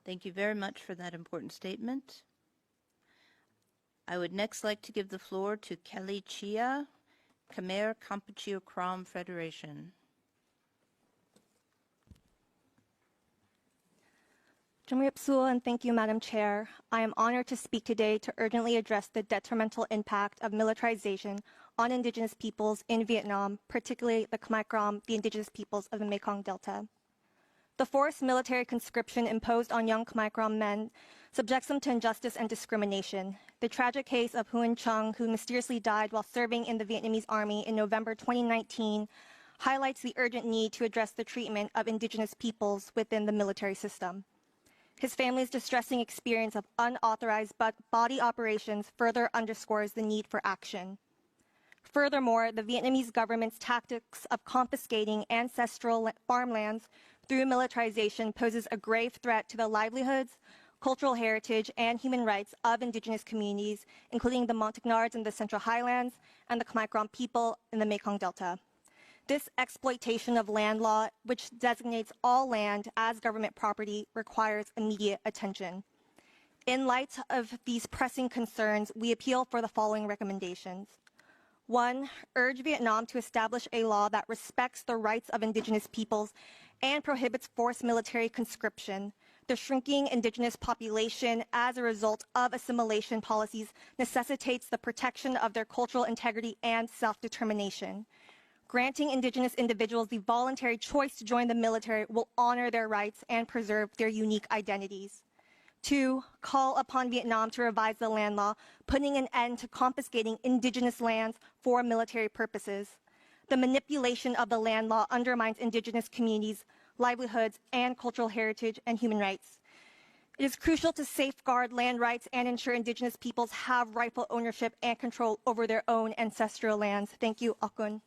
Thank you very much for that important statement. I would next like to give the floor to Kelly Chia, Khmer Kampuchea Krom Federation. Jumriap Sul, and thank you, Madam Chair. I am honored to speak today to urgently address the detrimental impact of militarization on Indigenous peoples in Vietnam, particularly the Khmer Krom, the Indigenous peoples of the Mekong Delta. The forced military conscription imposed on young Khmer Krom men subjects them to injustice and discrimination. The tragic case of Huyen Chung, who mysteriously died while serving in the Vietnamese army in November 2019, highlights the urgent need to address the treatment of Indigenous peoples within the military system. His family's distressing experience of unauthorized body operations further underscores the need for action. Furthermore, the Vietnamese government's tactics of confiscating ancestral farmlands through militarization poses a grave threat to the livelihoods, cultural heritage, and human rights of Indigenous communities, including the Montagnards in the Central Highlands and the Khmer Krom people in the Mekong Delta. This exploitation of land law, which designates all land as government property, requires immediate attention. In light of these pressing concerns, we appeal for the following recommendations. 1, urge Vietnam to establish a law that respects the rights of Indigenous peoples and prohibits forced military conscription. The shrinking Indigenous population as a result of assimilation policies necessitates the protection of their cultural integrity and self-determination. Granting Indigenous individuals the voluntary choice to join the military will honor their rights and preserve their unique identities. 2, call upon Vietnam to revise the land law, putting an end to confiscating Indigenous lands for military purposes. The manipulation of the land law undermines Indigenous communities' livelihoods and cultural heritage and human rights. It is crucial to safeguard land rights and ensure Indigenous peoples have rightful ownership and control over their own ancestral lands. Thank you, Akun.